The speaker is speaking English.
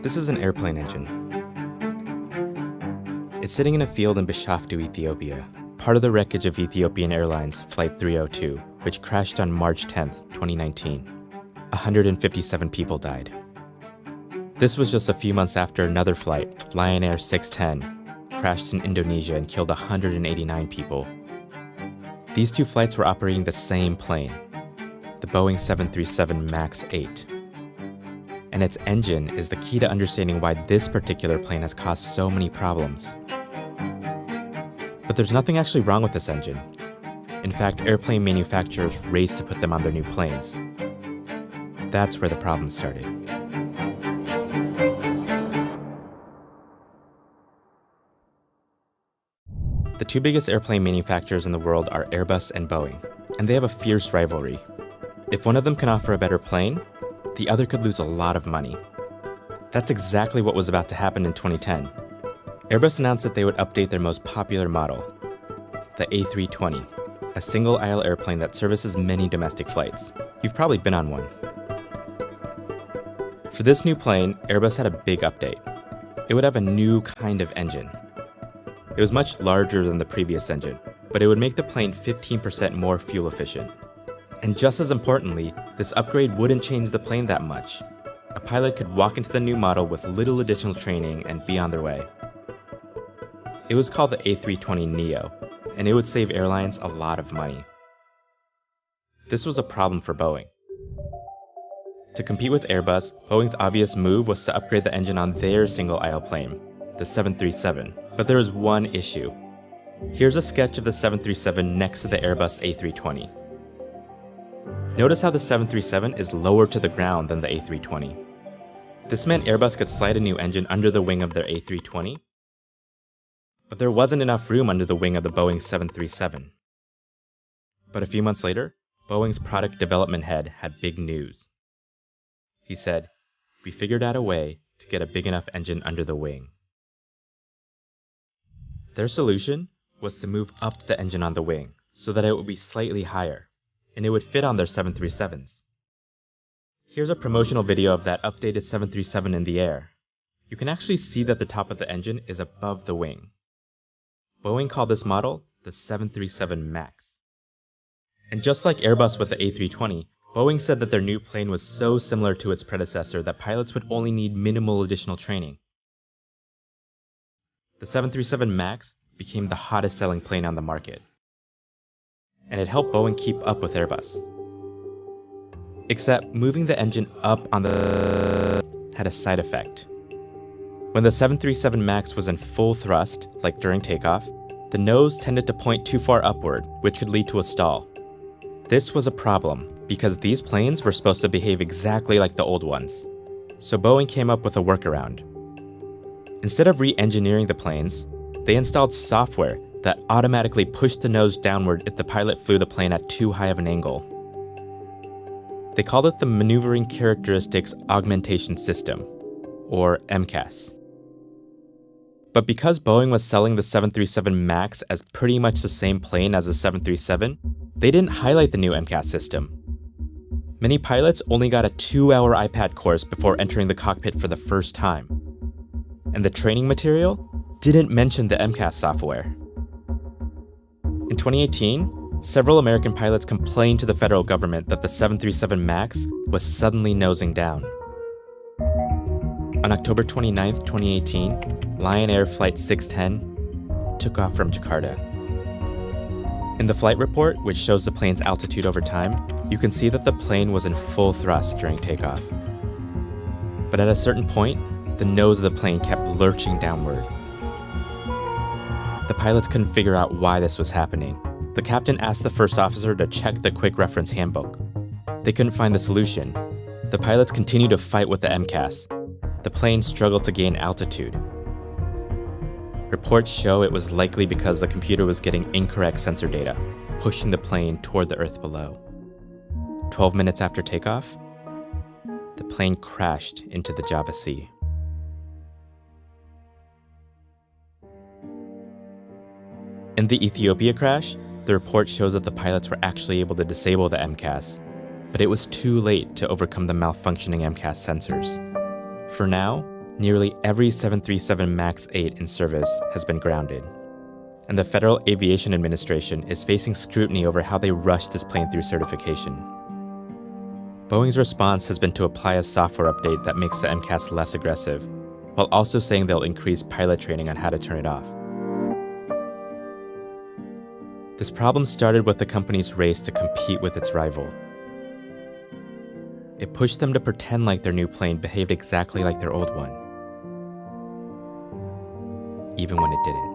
This is an airplane engine. It's sitting in a field in Bishoftu, Ethiopia, part of the wreckage of Ethiopian Airlines Flight 302, which crashed on March 10, 2019. 157 people died. This was just a few months after another flight, Lion Air 610, crashed in Indonesia and killed 189 people. These two flights were operating the same plane, the Boeing 737 MAX 8. And its engine is the key to understanding why this particular plane has caused so many problems. But there's nothing actually wrong with this engine. In fact, airplane manufacturers raced to put them on their new planes. That's where the problem started. The two biggest airplane manufacturers in the world are Airbus and Boeing, and they have a fierce rivalry. If one of them can offer a better plane, the other could lose a lot of money. That's exactly what was about to happen in 2010. Airbus announced that they would update their most popular model, the A320, a single-aisle airplane that services many domestic flights. You've probably been on one. For this new plane, Airbus had a big update. It would have a new kind of engine. It was much larger than the previous engine, but it would make the plane 15% more fuel efficient. And just as importantly, this upgrade wouldn't change the plane that much. A pilot could walk into the new model with little additional training and be on their way. It was called the A320neo, and it would save airlines a lot of money. This was a problem for Boeing. To compete with Airbus, Boeing's obvious move was to upgrade the engine on their single-aisle plane, the 737. But there was one issue. Here's a sketch of the 737 next to the Airbus A320. Notice how the 737 is lower to the ground than the A320. This meant Airbus could slide a new engine under the wing of their A320, but there wasn't enough room under the wing of the Boeing 737. But a few months later, Boeing's product development head had big news. He said, "We figured out a way to get a big enough engine under the wing." Their solution was to move up the engine on the wing so that it would be slightly higher, and it would fit on their 737s. Here's a promotional video of that updated 737 in the air. You can actually see that the top of the engine is above the wing. Boeing called this model the 737 MAX. And just like Airbus with the A320, Boeing said that their new plane was so similar to its predecessor that pilots would only need minimal additional training. The 737 MAX became the hottest selling plane on the market, and it helped Boeing keep up with Airbus. Except moving the engine up on the had a side effect. When the 737 MAX was in full thrust, like during takeoff, the nose tended to point too far upward, which could lead to a stall. This was a problem because these planes were supposed to behave exactly like the old ones. So Boeing came up with a workaround. Instead of re-engineering the planes, they installed software that automatically pushed the nose downward if the pilot flew the plane at too high of an angle. They called it the Maneuvering Characteristics Augmentation System, or MCAS. But because Boeing was selling the 737 MAX as pretty much the same plane as the 737, they didn't highlight the new MCAS system. Many pilots only got a 2-hour iPad course before entering the cockpit for the first time. And the training material didn't mention the MCAS software. In 2018, several American pilots complained to the federal government that the 737 MAX was suddenly nosing down. On October 29, 2018, Lion Air Flight 610 took off from Jakarta. In the flight report, which shows the plane's altitude over time, you can see that the plane was in full thrust during takeoff. But at a certain point, the nose of the plane kept lurching downward. The pilots couldn't figure out why this was happening. The captain asked the first officer to check the quick reference handbook. They couldn't find the solution. The pilots continued to fight with the MCAS. The plane struggled to gain altitude. Reports show it was likely because the computer was getting incorrect sensor data, pushing the plane toward the earth below. 12 minutes after takeoff, the plane crashed into the Java Sea. In the Ethiopia crash, the report shows that the pilots were actually able to disable the MCAS, but it was too late to overcome the malfunctioning MCAS sensors. For now, Nearly every 737 MAX 8 in service has been grounded, and the Federal Aviation Administration is facing scrutiny over how they rush this plane through certification. Boeing's response has been to apply a software update that makes the MCAS less aggressive, while also saying they'll increase pilot training on how to turn it off. This problem started with the company's race to compete with its rival. It pushed them to pretend like their new plane behaved exactly like their old one, even when it didn't.